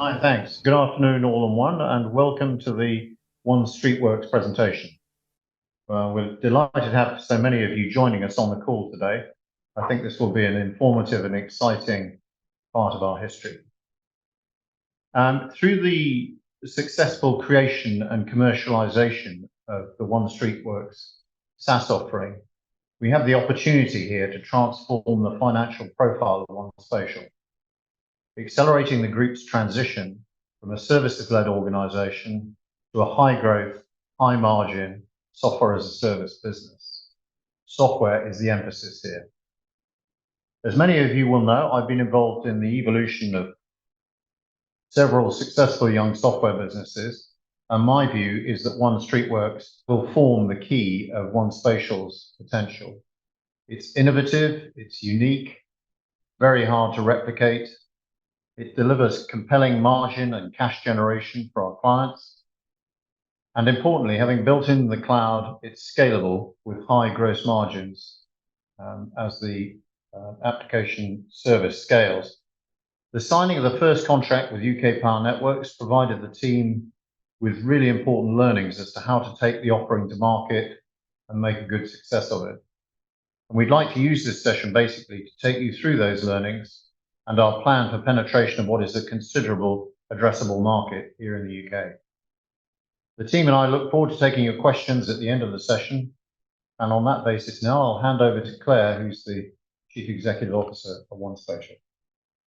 Hi, thanks. Good afternoon, all in one, and welcome to the 1Streetworks presentation. We're delighted to have so many of you joining us on the call today. I think this will be an informative and exciting part of our history. Through the successful creation and commercialization of the 1Streetworks SaaS offering, we have the opportunity here to transform the financial profile of 1Spatial, accelerating the group's transition from a services-led organization to a high-growth, high-margin software-as-a-service business. Software is the emphasis here. As many of you will know, I've been involved in the evolution of several successful young software businesses, and my view is that 1Streetworks will form the key of 1Spatial's potential. It's innovative, it's unique, very hard to replicate. It delivers compelling margin and cash generation for our clients. And importantly, having built in the cloud, it's scalable with high gross margins as the application service scales. The signing of the first contract with UK Power Networks provided the team with really important learnings as to how to take the offering to market and make a good success of it. And we'd like to use this session basically to take you through those learnings and our plan for penetration of what is a considerable addressable market here in the UK. The team and I look forward to taking your questions at the end of the session. And on that basis now, I'll hand over to Claire, who's the Chief Executive Officer of 1Spatial.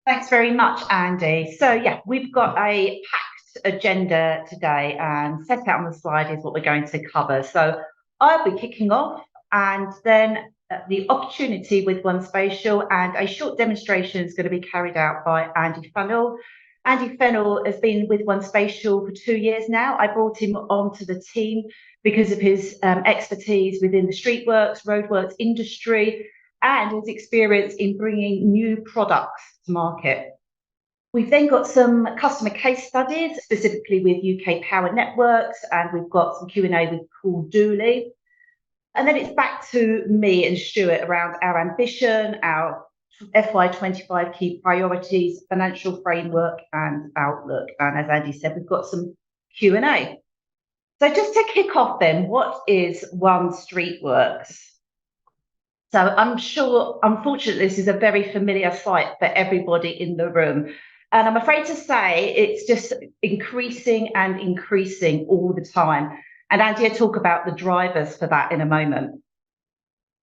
Thanks very much, Andy. So yeah, we've got a packed agenda today, and set out on the slide is what we're going to cover. So I'll be kicking off, and then the opportunity with 1Spatial, and a short demonstration is going to be carried out by Andy Fennel. Andy Fennel has been with 1Spatial for 2 years now. I brought him onto the team because of his expertise within the Streetworks, roadworks industry, and his experience in bringing new products to market. We've then got some customer case studies, specifically with UK Power Networks, and we've got some Q&A with Dooley. And then it's back to me and Stuart around our ambition, our FY25 key priorities, financial framework and outlook. And as Andy said, we've got some Q&A. So just to kick off then, what is 1Streetworks? So I'm sure, unfortunately, this is a very familiar sight for everybody in the room. And I'm afraid to say it's just increasing and increasing all the time. And Andy will talk about the drivers for that in a moment.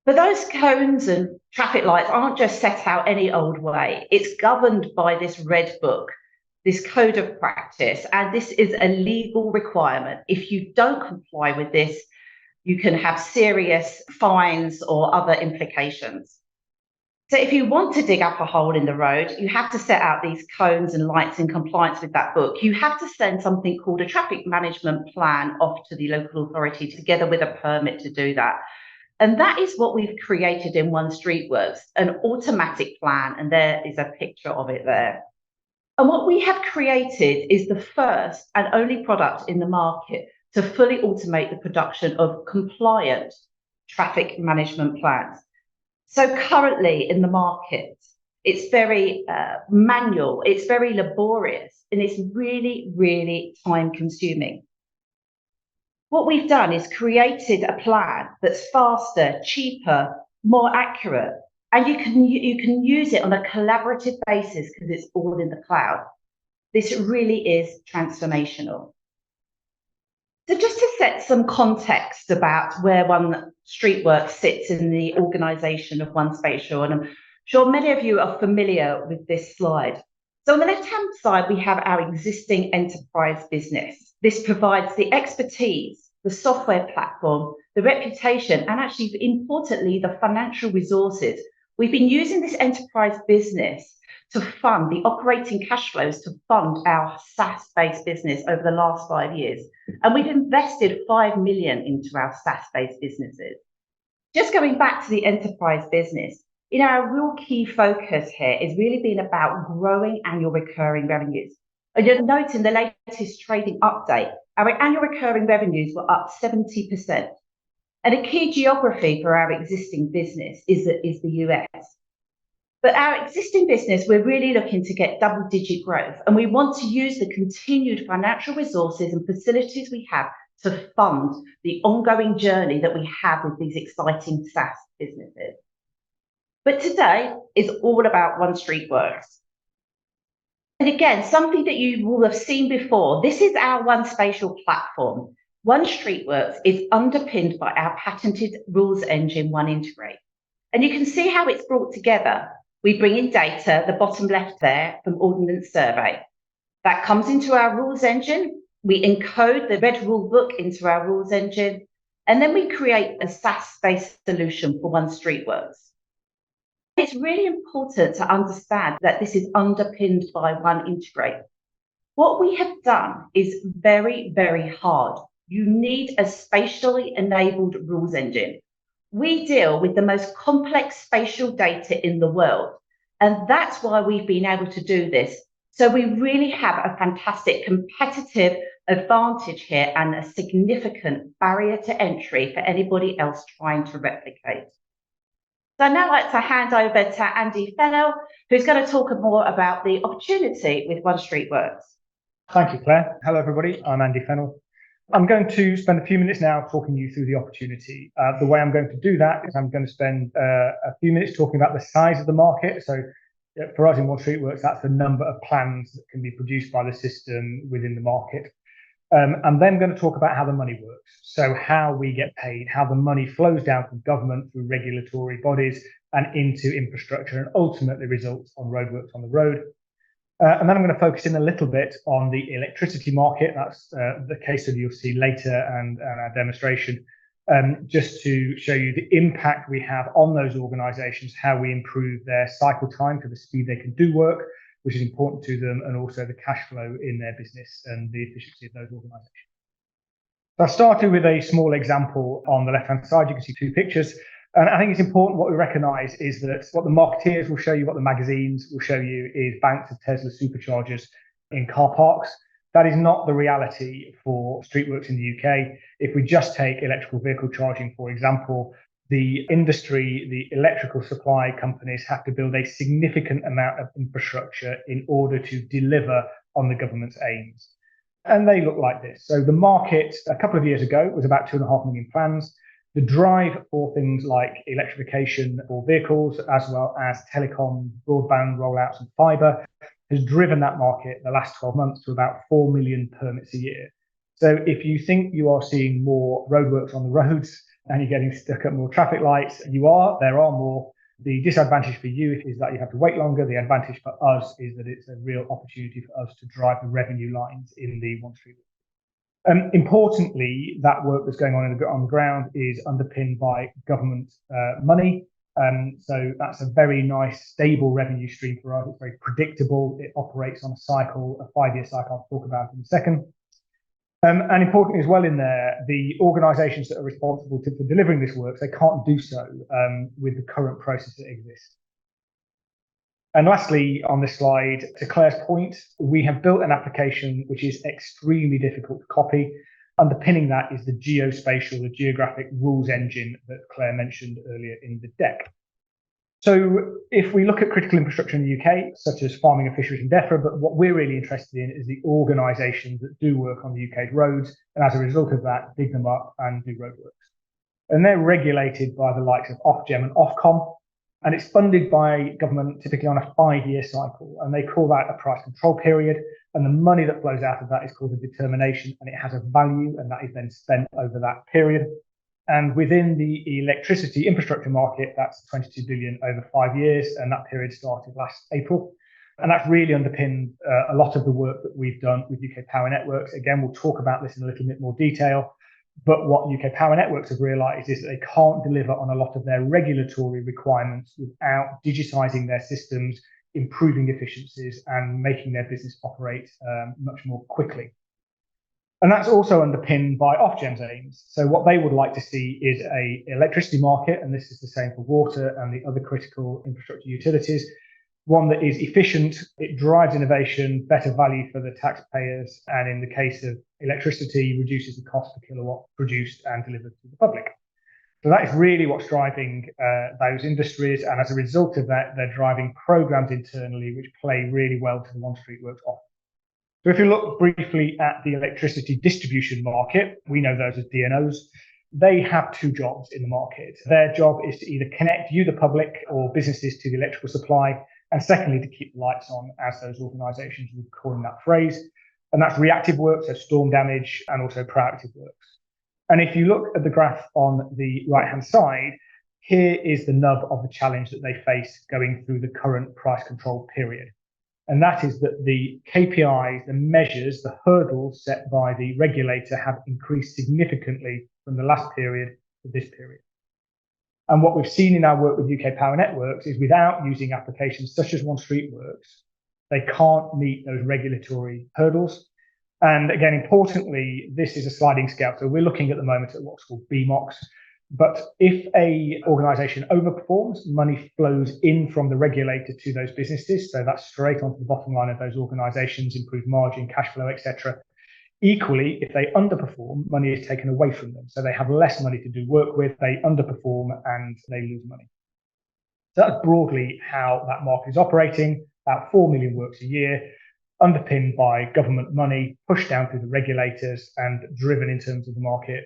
But those cones and traffic lights aren't just set out any old way. It's governed by this red book, this code of practice, and this is a legal requirement. If you don't comply with this, you can have serious fines or other implications. So if you want to dig up a hole in the road, you have to set out these cones and lights in compliance with that book. You have to send something called a traffic management plan off to the local authority together with a permit to do that. And that is what we've created in 1Streetworks, an automatic plan, and there is a picture of it there. And what we have created is the first and only product in the market to fully automate the production of compliant traffic management plans. So currently in the market, it's very manual, it's very laborious, and it's really, really time consuming. What we've done is created a plan that's faster, cheaper, more accurate, and you can use it on a collaborative basis because it's all in the cloud. This really is transformational. So just to set some context about where 1Streetworks sits in the organisation of 1Spatial, and I'm sure many of you are familiar with this slide. So on the left-hand side, we have our existing enterprise business. This provides the expertise, the software platform, the reputation, and actually, importantly, the financial resources. We've been using this enterprise business to fund the operating cash flows to fund our SaaS-based business over the last 5 years. And we've invested 5 million into our SaaS-based businesses. Just going back to the enterprise business, our real key focus here is really been about growing annual recurring revenues. And you'll note in the latest trading update, our annual recurring revenues were up 70%. And a key geography for our existing business is the US. But our existing business, we're really looking to get double-digit growth, and we want to use the continued financial resources and facilities we have to fund the ongoing journey that we have with these exciting SaaS businesses. But today is all about 1Streetworks. And again, something that you will have seen before, this is our 1Spatial platform. 1Streetworks is underpinned by our patented rules engine, 1Integrate. And you can see how it's brought together. We bring in data, the bottom left there, from Ordnance Survey. That comes into our rules engine. We encode the red rule book into our rules engine, and then we create a SaaS-based solution for 1Streetworks. It's really important to understand that this is underpinned by 1Integrate. What we have done is very, very hard. You need a spatially enabled rules engine. We deal with the most complex spatial data in the world, and that's why we've been able to do this. So we really have a fantastic competitive advantage here and a significant barrier to entry for anybody else trying to replicate. So I'd now like to hand over to Andy Fennel, who's going to talk more about the opportunity with 1Streetworks. Thank you, Claire. Hello, everybody. I'm Andy Fennel. I'm going to spend a few minutes now talking you through the opportunity. The way I'm going to do that is I'm going to spend a few minutes talking about the size of the market. So for us in 1Streetworks, that's the number of plans that can be produced by the system within the market. I'm then going to talk about how the money works. So how we get paid, how the money flows down from government through regulatory bodies and into infrastructure and ultimately results on roadworks on the road. And then I'm going to focus in a little bit on the electricity market. That's the case study you'll see later and our demonstration, just to show you the impact we have on those organisations, how we improve their cycle time to the speed they can do work, which is important to them, and also the cash flow in their business and the efficiency of those organisations. So I started with a small example on the left-hand side. You can see two pictures. And I think it's important what we recognise is that what the marketeers will show you, what the magazines will show you is banks of Tesla superchargers in car parks. That is not the reality for Streetworks in the UK. If we just take electrical vehicle charging, for example, the industry, the electrical supply companies have to build a significant amount of infrastructure in order to deliver on the government's aims. And they look like this. So the market a couple of years ago was about 2.5 million plans. The drive for things like electrification for vehicles, as well as telecom, broadband rollouts and fibre, has driven that market the last 12 months to about 4 million permits a year. So if you think you are seeing more roadworks on the roads and you're getting stuck at more traffic lights, there are more. The disadvantage for you is that you have to wait longer. The advantage for us is that it's a real opportunity for us to drive the revenue lines in the 1Streetworks. Importantly, that work that's going on the ground is underpinned by government money. So that's a very nice, stable revenue stream for us. It's very predictable. It operates on a cycle, a 5-year cycle I'll talk about in a second. And importantly as well in there, the organisations that are responsible for delivering this work, they can't do so with the current process that exists. And lastly, on this slide, to Claire's point, we have built an application which is extremely difficult to copy. Underpinning that is the geospatial, the geographic rules engine that Claire mentioned earlier in the deck. So if we look at critical infrastructure in the UK, such as farming and fisheries and DEFRA, but what we're really interested in is the organisations that do work on the UK's roads, and as a result of that, dig them up and do roadworks. And they're regulated by the likes of Ofgem and Ofcom, and it's funded by government typically on a 5-year cycle, and they call that a price control period, and the money that flows out of that is called a determination, and it has a value, and that is then spent over that period. And within the electricity infrastructure market, that's 22 billion over 5 years, and that period started last April. And that's really underpinned a lot of the work that we've done with UK Power Networks. Again, we'll talk about this in a little bit more detail. But what UK Power Networks have realised is that they can't deliver on a lot of their regulatory requirements without digitising their systems, improving efficiencies and making their business operate much more quickly. And that's also underpinned by Ofgem's aims. So what they would like to see is an electricity market, and this is the same for water and the other critical infrastructure utilities, one that is efficient, it drives innovation, better value for the taxpayers, and in the case of electricity, reduces the cost per kilowatt produced and delivered to the public. So that is really what's driving those industries. And as a result of that, they're driving programs internally, which play really well to the 1Streetworks offer. So if you look briefly at the electricity distribution market, we know those as DNOs. They have two jobs in the market. Their job is to either connect you, the public, or businesses to the electrical supply, and secondly, to keep the lights on, as those organisations would coin that phrase. And that's reactive work, so storm damage, and also proactive works. And if you look at the graph on the right-hand side, here is the nub of the challenge that they face going through the current price control period. And that is that the KPIs, the measures, the hurdles set by the regulator have increased significantly from the last period to this period. And what we've seen in our work with UK Power Networks is without using applications such as 1Streetworks, they can't meet those regulatory hurdles. And again, importantly, this is a sliding scale. So we're looking at the moment at what's called BMOX. But if a organisation overperforms, money flows in from the regulator to those businesses. So that's straight onto the bottom line of those organisations, improved margin, cash flow, etc. Equally, if they underperform, money is taken away from them. So they have less money to do work with, they underperform and they lose money. So that's broadly how that market is operating, about 4 million works a year, underpinned by government money, pushed down through the regulators and driven in terms of the market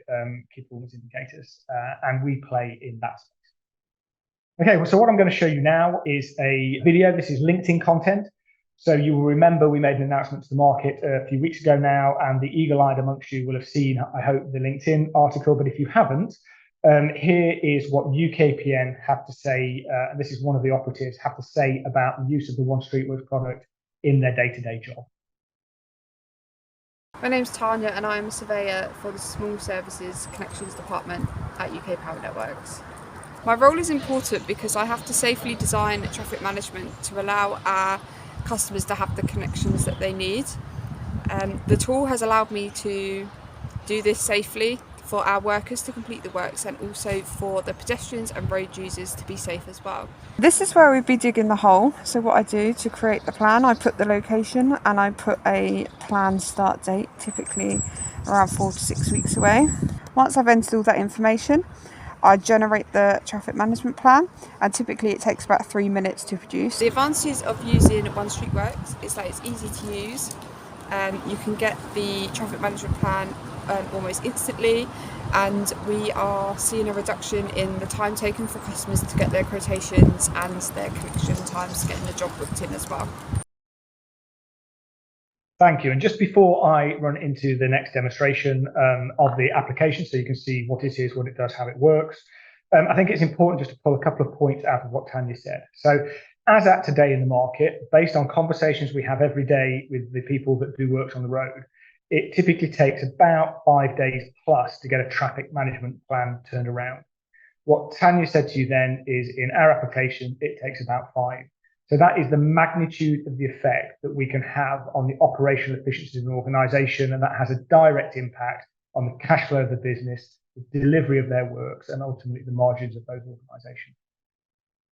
key performance indicators. And we play in that space. Okay, well, so what I'm going to show you now is a video. This is LinkedIn content. So you will remember we made an announcement to the market a few weeks ago now, and the eagle-eyed amongst you will have seen, I hope, the LinkedIn article. But if you haven't, here is what UKPN have to say, and this is one of the operatives, have to say about the use of the 1Streetworks product in their day-to-day job. My name's Tanya and I'm a surveyor for the Small Services Connections Department at UK Power Networks. My role is important because I have to safely design traffic management to allow our customers to have the connections that they need. The tool has allowed me to do this safely for our workers to complete the works and also for the pedestrians and road users to be safe as well. This is where we'd be digging the hole. So what I do to create the plan, I put the location and I put a plan start date, typically around 4 to 6 weeks away. Once I've entered all that information, I generate the traffic management plan, and typically it takes about 3 minutes to produce. The advantages of using 1Streetworks is that it's easy to use. You can get the traffic management plan almost instantly, and we are seeing a reduction in the time taken for customers to get their quotations and their connection times getting the job booked in as well. Thank you. And just before I run into the next demonstration of the application, so you can see what it is, what it does, how it works, I think it's important just to pull a couple of points out of what Tanya said. So as at today in the market, based on conversations we have every day with the people that do works on the road, it typically takes about 5 days plus to get a traffic management plan turned around. What Tanya said to you then is in our application, it takes about 5. So that is the magnitude of the effect that we can have on the operational efficiency of an organisation, and that has a direct impact on the cash flow of the business, the delivery of their works, and ultimately the margins of those organisations.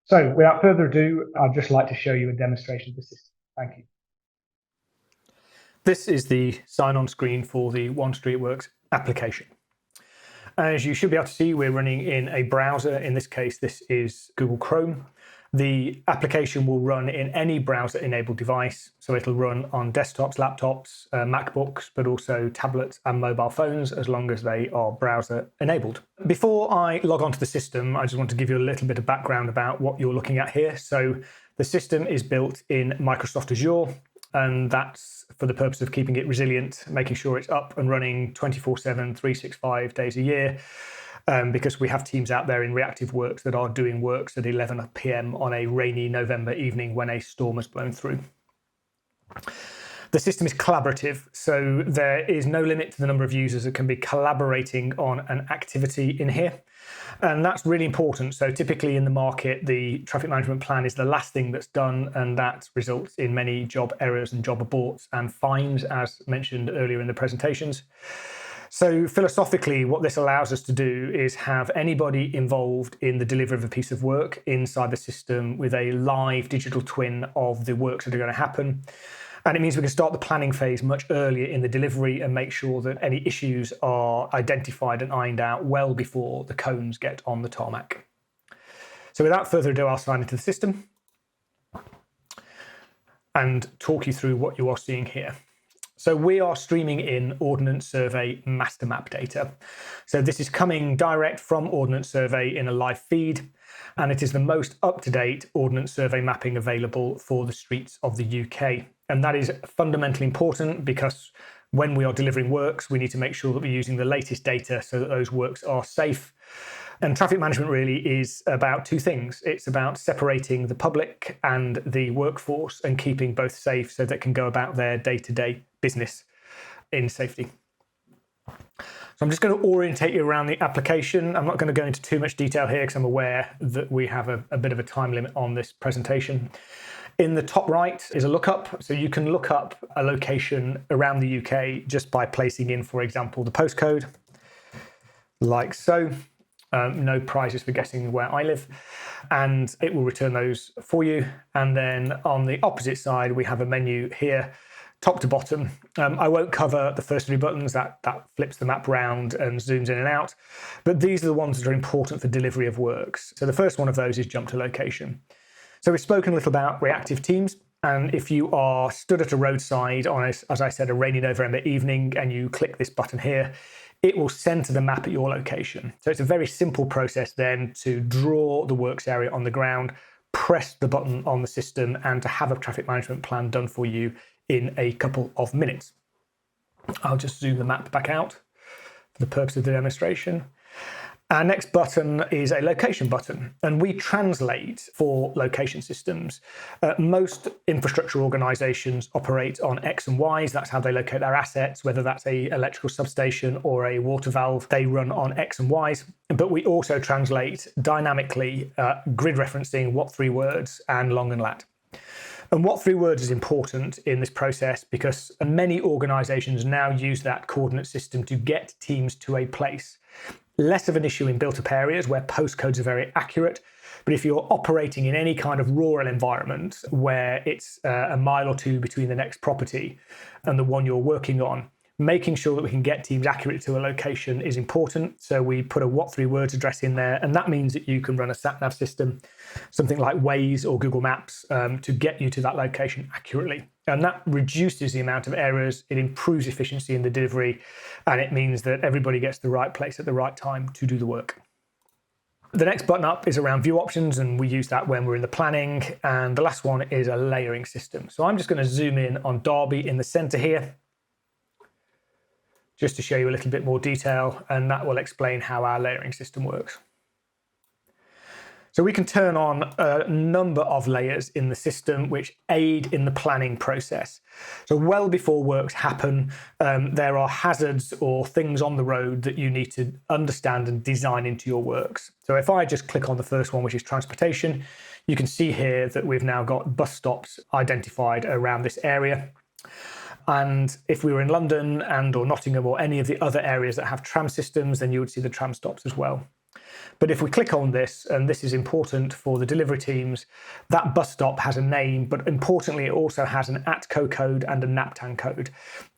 So without further ado, I'd just like to show you a demonstration of the system. Thank you. This is the sign-on screen for the 1Streetworks application. As you should be able to see, we're running in a browser. In this case, this is Google Chrome. The application will run in any browser-enabled device, so it'll run on desktops, laptops, MacBooks, but also tablets and mobile phones, as long as they are browser-enabled. Before I log onto the system, I just want to give you a little bit of background about what you're looking at here. So the system is built in Microsoft Azure, and that's for the purpose of keeping it resilient, making sure it's up and running 24/7, 365 days a year. Because we have teams out there in reactive works that are doing works at 11 PM on a rainy November evening when a storm has blown through. The system is collaborative, so there is no limit to the number of users that can be collaborating on an activity in here. And that's really important. So typically in the market, the traffic management plan is the last thing that's done, and that results in many job errors and job aborts and fines, as mentioned earlier in the presentations. So philosophically, what this allows us to do is have anybody involved in the delivery of a piece of work inside the system with a live digital twin of the works that are going to happen. And it means we can start the planning phase much earlier in the delivery and make sure that any issues are identified and ironed out well before the cones get on the tarmac. So without further ado, I'll sign into the system and talk you through what you are seeing here. So we are streaming in Ordnance Survey master map data. So this is coming direct from Ordnance Survey in a live feed, and it is the most up-to-date Ordnance Survey mapping available for the streets of the UK. And that is fundamentally important because when we are delivering works, we need to make sure that we're using the latest data so that those works are safe. And traffic management really is about two things. It's about separating the public and the workforce and keeping both safe so they can go about their day-to-day business in safety. So I'm just going to orientate you around the application. I'm not going to go into too much detail here because I'm aware that we have a bit of a time limit on this presentation. In the top right is a lookup. So you can look up a location around the UK just by placing in, for example, the postcode, like so. No prizes for guessing where I live, and it will return those for you. And then on the opposite side, we have a menu here, top to bottom. I won't cover the first three buttons, that flips the map round and zooms in and out, but these are the ones that are important for delivery of works. So the first one of those is jump to location. So we've spoken a little about reactive teams. And if you are stood at a roadside on, as I said, a rainy November evening, and you click this button here, it will center the map at your location. So it's a very simple process then to draw the works area on the ground, press the button on the system, and to have a traffic management plan done for you in a couple of minutes. I'll just zoom the map back out for the purpose of the demonstration. Our next button is a location button, and we translate for location systems. Most infrastructure organizations operate on X and Ys. That's how they locate their assets, whether that's a electrical substation or a water valve, they run on X and Ys. But we also translate dynamically grid referencing, what three words, and long and lat. And what three words is important in this process because many organizations now use that coordinate system to get teams to a place. Less of an issue in built-up areas where postcodes are very accurate, but if you're operating in any kind of rural environment where it's a mile or two between the next property and the one you're working on, making sure that we can get teams accurate to a location is important. So we put a what three words address in there, and that means that you can run a sat-nav system, something like Waze or Google Maps, to get you to that location accurately. And that reduces the amount of errors, it improves efficiency in the delivery, and it means that everybody gets to the right place at the right time to do the work. The next button up is around view options, and we use that when we're in the planning. And the last one is a layering system. So I'm just going to zoom in on Derby in the center here, just to show you a little bit more detail, and that will explain how our layering system works. So we can turn on a number of layers in the system which aid in the planning process. So well before works happen, there are hazards or things on the road that you need to understand and design into your works. So if I just click on the first one, which is transportation, you can see here that we've now got bus stops identified around this area. And if we were in London and or Nottingham or any of the other areas that have tram systems, then you would see the tram stops as well. But if we click on this, and this is important for the delivery teams, that bus stop has a name, but importantly, it also has an ATCO code and a NAPTAN code.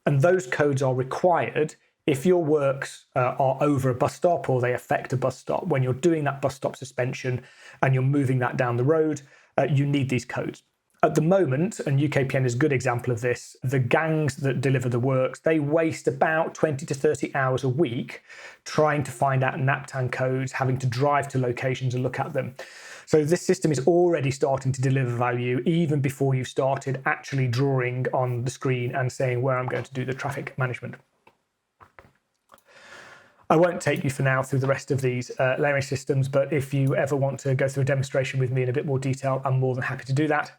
And those codes are required if your works are over a bus stop or they affect a bus stop. When you're doing that bus stop suspension and you're moving that down the road, you need these codes. At the moment, and UKPN is a good example of this, the gangs that deliver the works, they waste about 20 to 30 hours a week trying to find out NAPTAN codes, having to drive to locations and look at them. So this system is already starting to deliver value even before you've started actually drawing on the screen and saying where I'm going to do the traffic management. I won't take you for now through the rest of these layering systems, but if you ever want to go through a demonstration with me in a bit more detail, I'm more than happy to do that.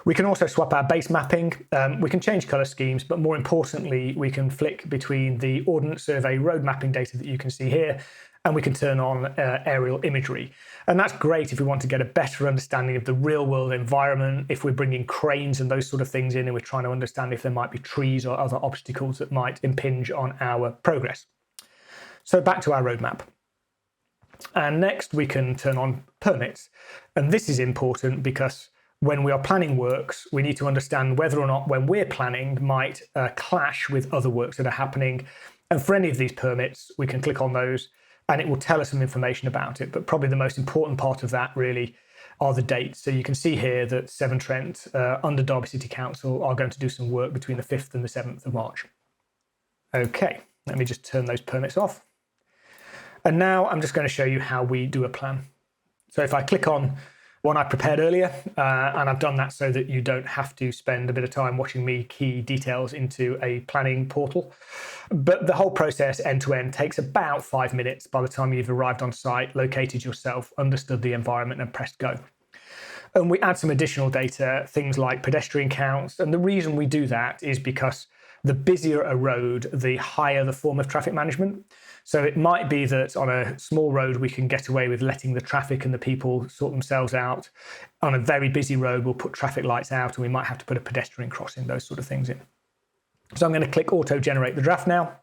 We can also swap our base mapping. We can change colour schemes, but more importantly, we can flick between the Ordnance Survey road mapping data that you can see here, and we can turn on aerial imagery. And that's great if we want to get a better understanding of the real world environment, if we're bringing cranes and those sort of things in, and we're trying to understand if there might be trees or other obstacles that might impinge on our progress. So back to our roadmap. And next we can turn on permits. And this is important because when we are planning works, we need to understand whether or not when we're planning might clash with other works that are happening. And for any of these permits, we can click on those and it will tell us some information about it. But probably the most important part of that really are the dates. So you can see here that Severn Trent under Derby City Council are going to do some work between the 5th and the 7th of March. Okay, let me just turn those permits off. And now I'm just going to show you how we do a plan. So if I click on one I prepared earlier, and I've done that so that you don't have to spend a bit of time watching me key details into a planning portal. But the whole process end to end takes about 5 minutes by the time you've arrived on site, located yourself, understood the environment and pressed go. And we add some additional data, things like pedestrian counts. And the reason we do that is because the busier a road, the higher the form of traffic management. So it might be that on a small road, we can get away with letting the traffic and the people sort themselves out. On a very busy road, we'll put traffic lights out and we might have to put a pedestrian crossing, those sort of things in. So I'm going to click auto generate the draft now.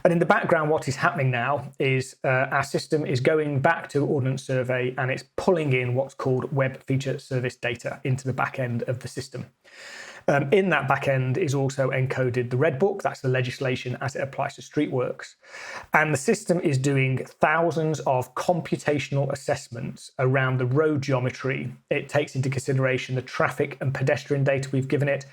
And in the background, what is happening now is our system is going back to Ordnance Survey and it's pulling in what's called web feature service data into the back end of the system. In that back end is also encoded the Red Book, that's the legislation as it applies to Streetworks. And the system is doing thousands of computational assessments around the road geometry. It takes into consideration the traffic and pedestrian data we've given it,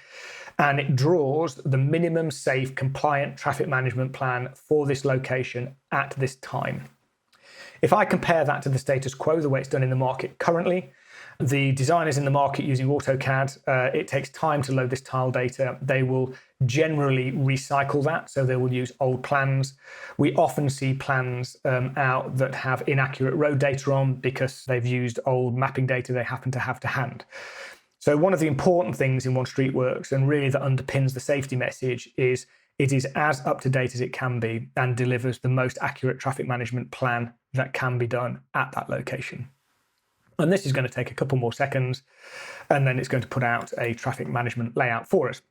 and it draws the minimum safe compliant traffic management plan for this location at this time. If I compare that to the status quo, the way it's done in the market currently, the designers in the market using AutoCAD, it takes time to load this tile data. They will generally recycle that, so they will use old plans. We often see plans out that have inaccurate road data on because they've used old mapping data they happen to have to hand. So one of the important things in 1Streetworks, and really that underpins the safety message, is it is as up to date as it can be and delivers the most accurate traffic management plan that can be done at that location. And this is going to take a couple more seconds, and then it's going to put out a traffic management layout for us.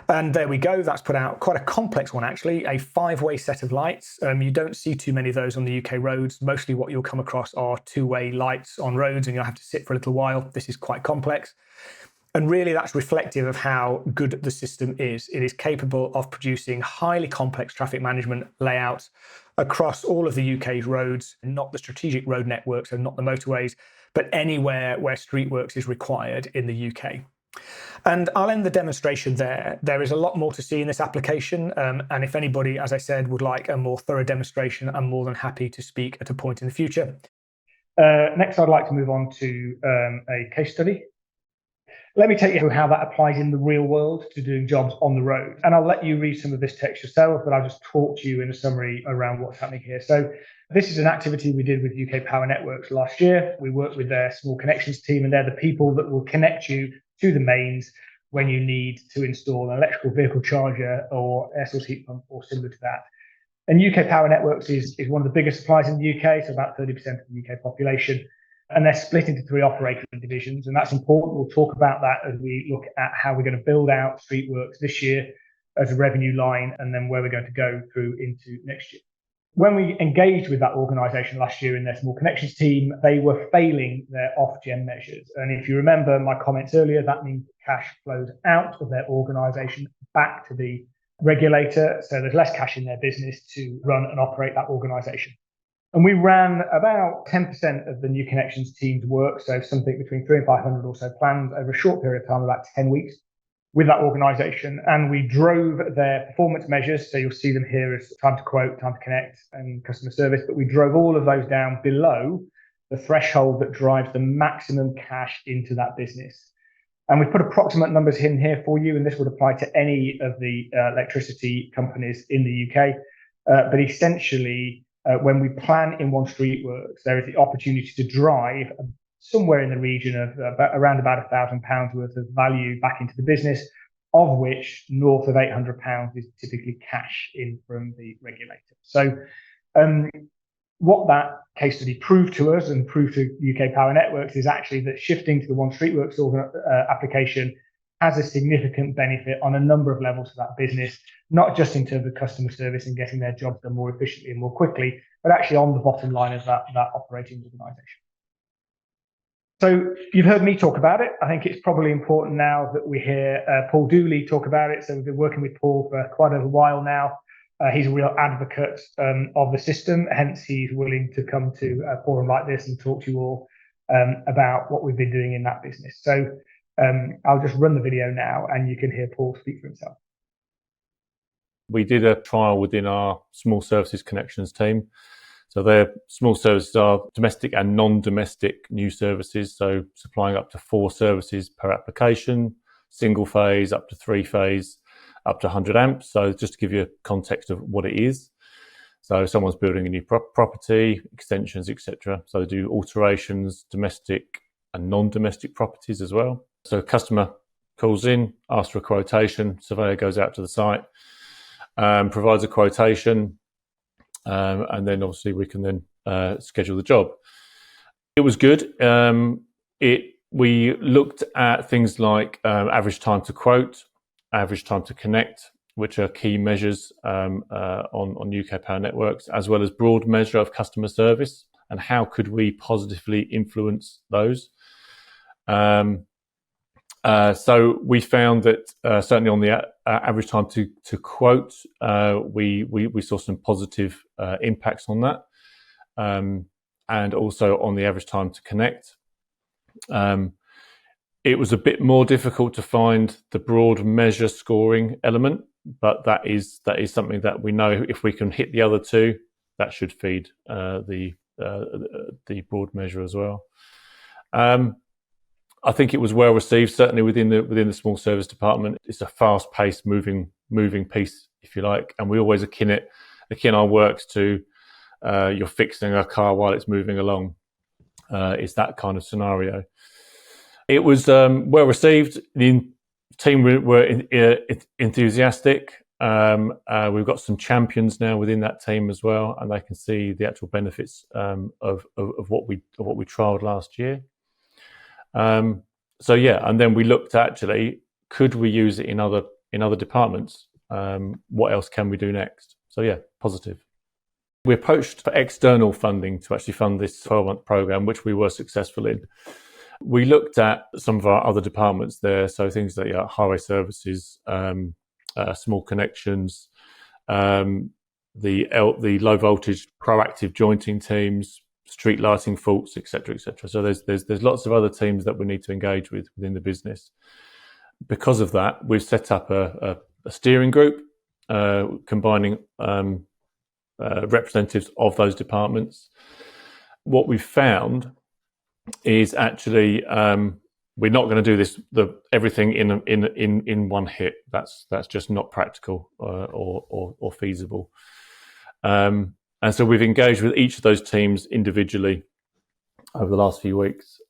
And there we go. That's put out quite a complex one, actually, a 5-way set of lights. You don't see too many of those on the UK roads. Mostly what you'll come across are 2-way lights on roads, and you'll have to sit for a little while. This is quite complex. And really, that's reflective of how good the system is. It is capable of producing highly complex traffic management layouts across all of the UK's roads, not the strategic road networks, so not the motorways, but anywhere where Streetworks is required in the UK. And I'll end the demonstration there. There is a lot more to see in this application. And if anybody, as I said, would like a more thorough demonstration, I'm more than happy to speak at a point in the future. Next, I'd like to move on to a case study. Let me take you through how that applies in the real world to doing jobs on the road. And I'll let you read some of this text yourself, but I'll just talk to you in a summary around what's happening here. So this is an activity we did with UK Power Networks last year. We worked with their small connections team, and they're the people that will connect you to the mains when you need to install an electrical vehicle charger or air source heat pump or similar to that. And UK Power Networks is one of the biggest suppliers in the UK, so about 30% of the UK population. And they're split into 3 operating divisions, and that's important. We'll talk about that as we look at how we're going to build out Streetworks this year as a revenue line, and then where we're going to go through into next year. When we engaged with that organisation last year in their small connections team, they were failing their off-gen measures. And if you remember my comments earlier, that means cash flows out of their organisation back to the regulator. So there's less cash in their business to run and operate that organisation. And we ran about 10% of the new connections team's work, so something between 300 and 500 or so plans over a short period of time, about 10 weeks, with that organisation. And we drove their performance measures, so you'll see them here as time to quote, time to connect, and customer service, but we drove all of those down below the threshold that drives the maximum cash into that business. And we've put approximate numbers in here for you, and this would apply to any of the electricity companies in the UK. But essentially, when we plan in 1Streetworks, there is the opportunity to drive somewhere in the region of around about £1,000 worth of value back into the business, of which north of £800 is typically cash in from the regulator. So what that case study proved to us and proved to UK Power Networks is actually that shifting to the 1Streetworks application has a significant benefit on a number of levels for that business, not just in terms of customer service and getting their jobs done more efficiently and more quickly, but actually on the bottom line of that operating organisation. So you've heard me talk about it. I think it's probably important now that we hear Paul Dooley talk about it. So we've been working with Paul for quite a while now. He's a real advocate of the system, hence he's willing to come to a forum like this and talk to you all about what we've been doing in that business. So I'll just run the video now and you can hear Paul speak for himself. We did a trial within our small services connections team. So their small services are domestic and non-domestic new services. So supplying up to 4 services per application, single phase, up to 3 phase, up to 100 amps. So just to give you a context of what it is. So someone's building a new property, extensions, etc. So they do alterations, domestic and non-domestic properties as well. So customer calls in, asks for a quotation, surveyor goes out to the site, provides a quotation, and then obviously we can then schedule the job. It was good. We looked at things like average time to quote, average time to connect, which are key measures on UK Power Networks, as well as broad measure of customer service and how could we positively influence those. So we found that certainly on the average time to quote, we saw some positive impacts on that, and also on the average time to connect. It was a bit more difficult to find the broad measure scoring element, but that is something that we know if we can hit the other two, that should feed the broad measure as well. I think it was well received, certainly within the small service department. It's a fast-paced, moving piece, if you like, and we always akin our works to you're fixing a car while it's moving along. It's that kind of scenario. It was well received. The team were enthusiastic. We've got some champions now within that team as well, and they can see the actual benefits of what we trialled last year. So yeah, and then we looked actually, could we use it in other departments? What else can we do next? So yeah, positive. We approached for external funding to actually fund this 12-month program, which we were successful in. We looked at some of our other departments there, so things like highway services, small connections, the low voltage proactive jointing teams, street lighting faults, etc., etc. So there's lots of other teams that we need to engage with within the business. Because of that, we've set up a steering group combining representatives of those departments. What we've found is actually we're not going to do this everything in one hit. That's just not practical or feasible. And so we've engaged with each of those teams individually over the last few weeks,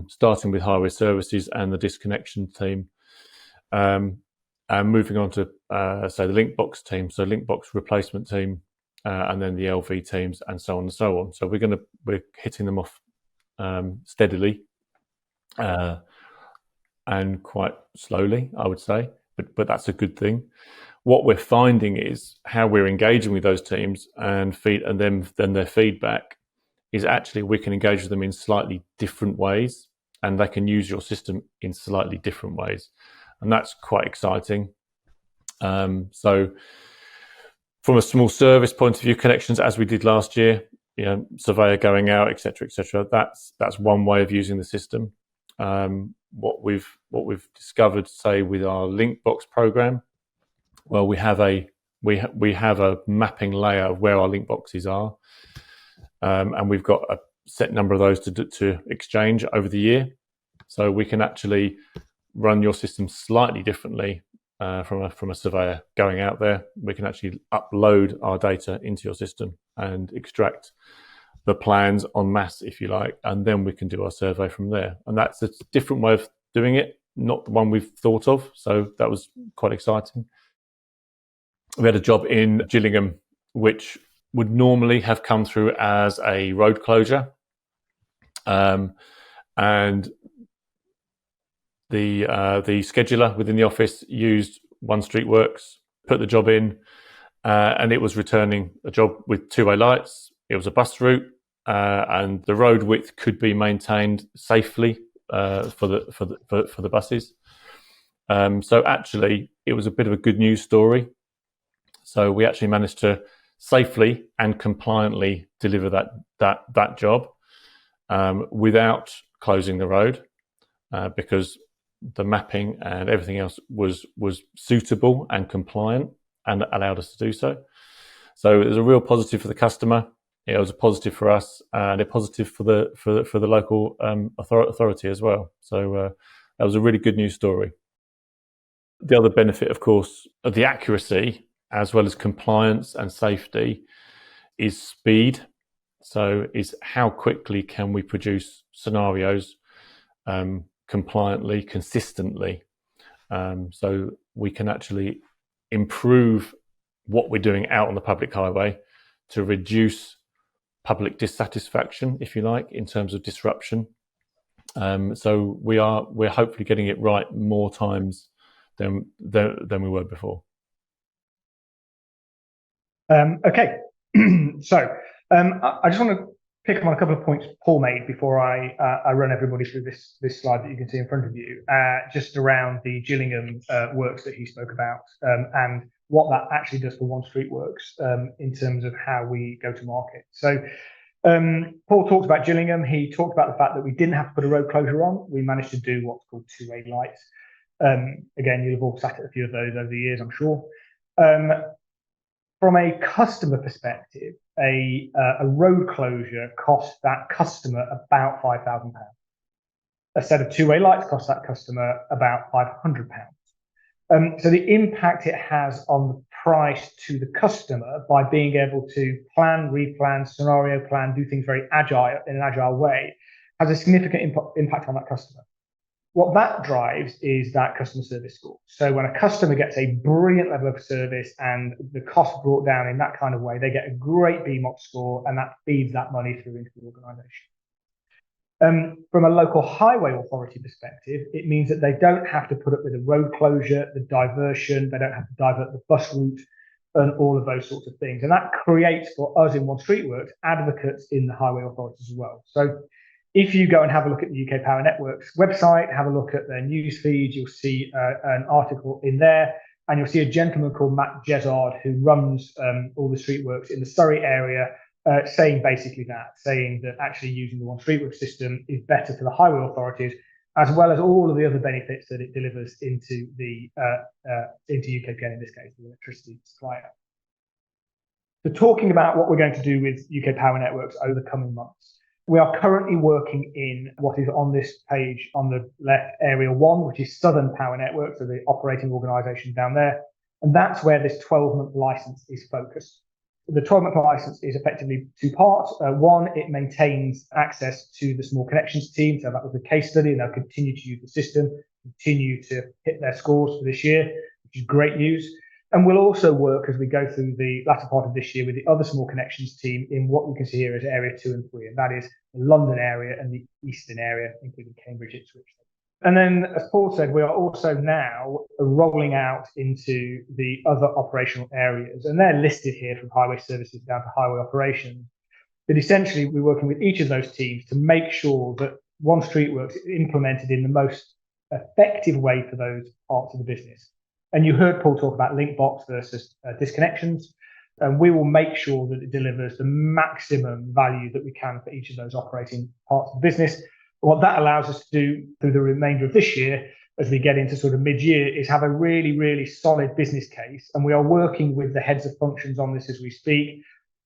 starting with highway services and the disconnection team, and moving on to say the link box team, so link box replacement team, and then the LV teams, and so on and so on. So we're hitting them off steadily and quite slowly, I would say, but that's a good thing. What we're finding is how we're engaging with those teams and then their feedback is actually we can engage with them in slightly different ways, and they can use your system in slightly different ways, and that's quite exciting. So from a small service point of view, connections as we did last year, surveyor going out, etc., etc. That's one way of using the system. What we've discovered, say, with our link box program, well, we have a mapping layer of where our link boxes are, and we've got a set number of those to exchange over the year. So we can actually run your system slightly differently from a surveyor going out there. We can actually upload our data into your system and extract the plans en masse, if you like, and then we can do our survey from there. And that's a different way of doing it, not the one we've thought of. So that was quite exciting. We had a job in Gillingham, which would normally have come through as a road closure. And the scheduler within the office used 1Streetworks, put the job in, and it was returning a job with two-way lights. It was a bus route. and the road width could be maintained safely for the buses. So actually, it was a bit of a good news story. So we actually managed to safely and compliantly deliver that job without closing the road, because the mapping and everything else was suitable and compliant and allowed us to do so. So it was a real positive for the customer. It was a positive for us, and a positive for the local authority as well. So that was a really good news story. The other benefit, of course, of the accuracy as well as compliance and safety is speed. So is how quickly can we produce scenarios compliantly, consistently, so we can actually improve what we're doing out on the public highway to reduce public dissatisfaction, if you like, in terms of disruption. So we're hopefully getting it right more times than we were before. Okay, so I just want to pick up on a couple of points Paul made before I run everybody through this slide that you can see in front of you, just around the Gillingham works that he spoke about, and what that actually does for 1Streetworks in terms of how we go to market. So Paul talked about Gillingham. He talked about the fact that we didn't have to put a road closure on. We managed to do what's called two-way lights. Again, you'll have all sat at a few of those over the years, I'm sure. From a customer perspective, a road closure costs that customer about £5,000. A set of two-way lights costs that customer about £500. So the impact it has on the price to the customer by being able to plan, replan, scenario plan, do things very agile in an agile way has a significant impact on that customer. What that drives is that customer service score. So when a customer gets a brilliant level of service and the cost brought down in that kind of way, they get a great BMOC score, and that feeds that money through into the organisation. From a local highway authority perspective, it means that they don't have to put up with the road closure, the diversion, they don't have to divert the bus route, and all of those sorts of things. And that creates for us in 1Streetworks advocates in the highway authorities as well. So if you go and have a look at the UK Power Networks website, have a look at their news feed, you'll see an article in there, and you'll see a gentleman called Matt Jezard, who runs all the Streetworks in the Surrey area, saying basically that, saying that actually using the 1Streetworks system is better for the highway authorities, as well as all of the other benefits that it delivers into UKPN, in this case, the electricity supplier. So talking about what we're going to do with UK Power Networks over the coming months. We are currently working in what is on this page on the left, Area 1, which is Southern Power Networks, so the operating organisation down there. And that's where this 12-month licence is focused. The 12-month licence is effectively two parts. One, it maintains access to the small connections team. So that was a case study, and they'll continue to use the system, continue to hit their scores for this year, which is great news. And we'll also work as we go through the latter part of this year with the other small connections team in what we can see here as Area 2 and 3, and that is the London area and the Eastern area, including Cambridge, Ipswich. And then, as Paul said, we are also now rolling out into the other operational areas, and they're listed here from highway services down to highway operations. But essentially, we're working with each of those teams to make sure that 1Streetworks is implemented in the most effective way for those parts of the business. And you heard Paul talk about link box versus disconnections, and we will make sure that it delivers the maximum value that we can for each of those operating parts of the business. What that allows us to do through the remainder of this year, as we get into sort of mid-year, is have a really, really solid business case. And we are working with the heads of functions on this as we speak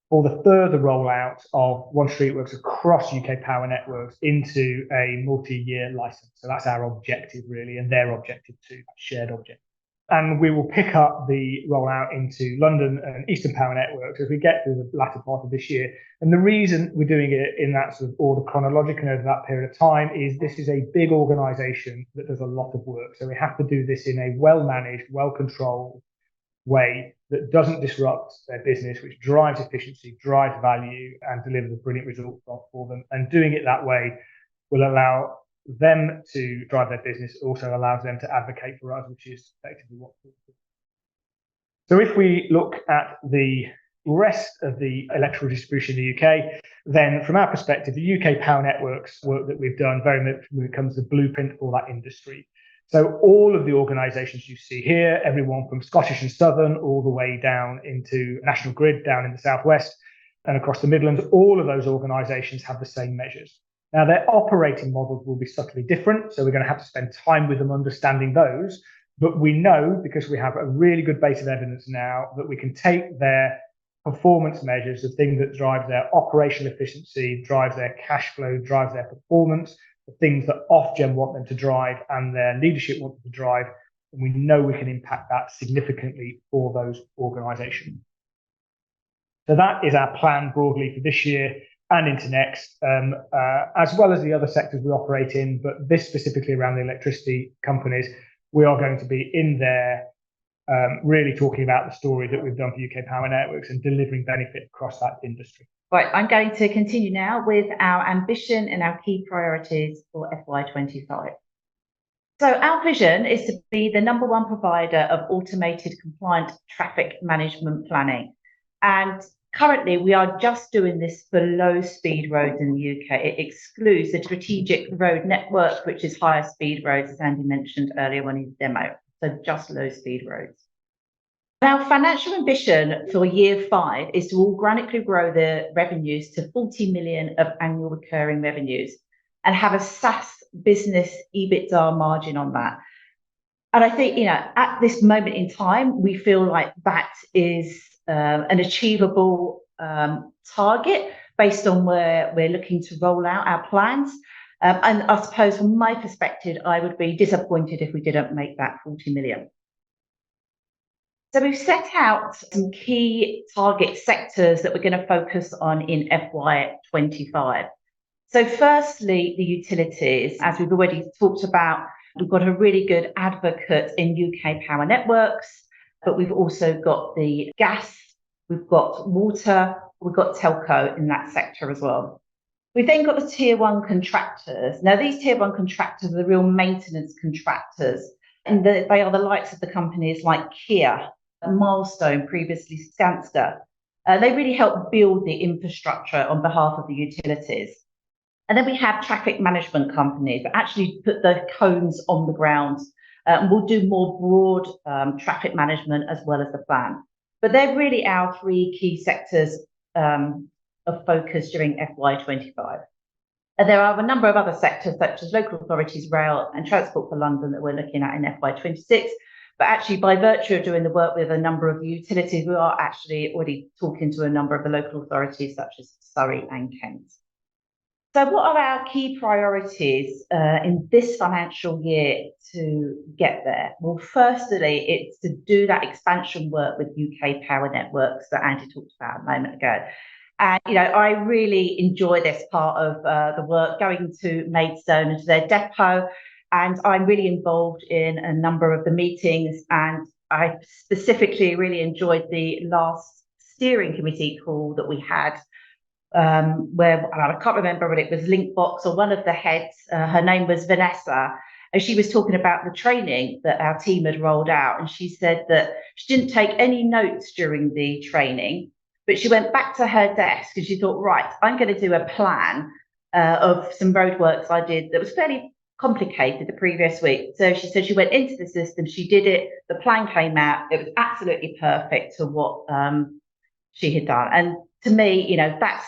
for the further rollout of 1Streetworks across UK Power Networks into a multi-year license. So that's our objective, really, and their objective too, shared objective. And we will pick up the rollout into London and Eastern Power Networks as we get through the latter part of this year. And the reason we're doing it in that sort of order chronologically over that period of time is this is a big organisation that does a lot of work. So we have to do this in a well-managed, well-controlled way that doesn't disrupt their business, which drives efficiency, drives value, and delivers a brilliant result for them. And doing it that way will allow them to drive their business, also allows them to advocate for us, which is effectively what we do. So if we look at the rest of the electrical distribution in the UK, then from our perspective, the UK Power Networks work that we've done very much becomes the blueprint for that industry. So all of the organisations you see here, everyone from Scottish and Southern all the way down into National Grid down in the southwest and across the Midlands, all of those organisations have the same measures. Now, their operating models will be subtly different, so we're going to have to spend time with them understanding those. But we know, because we have a really good base of evidence now, that we can take their performance measures, the thing that drives their operational efficiency, drives their cash flow, drives their performance, the things that Ofgem want them to drive and their leadership want them to drive, and we know we can impact that significantly for those organisations. So that is our plan broadly for this year and into next, as well as the other sectors we operate in, but this specifically around the electricity companies, we are going to be in there really talking about the story that we've done for UK Power Networks and delivering benefit across that industry. Right, I'm going to continue now with our ambition and our key priorities for FY25. So our vision is to be the #1 provider of automated compliant traffic management planning. And currently we are just doing this for low speed roads in the UK. It excludes the strategic road network, which is higher speed roads, as Andy mentioned earlier on his demo. So just low speed roads. Our financial ambition for year 5 is to organically grow the revenues to 40 million of annual recurring revenues and have a SaaS business EBITDA margin on that. And I think, at this moment in time, we feel like that is an achievable target based on where we're looking to roll out our plans. And I suppose from my perspective, I would be disappointed if we didn't make that 40 million. So we've set out some key target sectors that we're going to focus on in FY25. So firstly, the utilities. As we've already talked about, we've got a really good advocate in UK Power Networks, but we've also got the gas, we've got water, we've got telco in that sector as well. We've then got the tier 1 contractors. Now, these tier 1 contractors are the real maintenance contractors, and they are the likes of the companies like Kia, Milestone, previously Skanska. They really help build the infrastructure on behalf of the utilities. And then we have traffic management companies that actually put the cones on the ground. We'll do more broad traffic management as well as the plan. But they're really our 3 key sectors of focus during FY25. And there are a number of other sectors such as local authorities, rail and Transport for London that we're looking at in FY26. But actually, by virtue of doing the work with a number of utilities, we are actually already talking to a number of the local authorities such as Surrey and Kent. So what are our key priorities in this financial year to get there? Well, firstly, it's to do that expansion work with UK Power Networks that Andy talked about a moment ago. And, I really enjoy this part of the work, going to Maidstone and to their depot. And I'm really involved in a number of the meetings. And I specifically really enjoyed the last steering committee call that we had, where I can't remember whether it was Linkbox or one of the heads. Her name was Vanessa. And she was talking about the training that our team had rolled out. And she said that she didn't take any notes during the training, but she went back to her desk and she thought, right, I'm going to do a plan of some roadworks I did that was fairly complicated the previous week. So she said she went into the system, she did it, the plan came out, it was absolutely perfect to what she had done. And to me, that's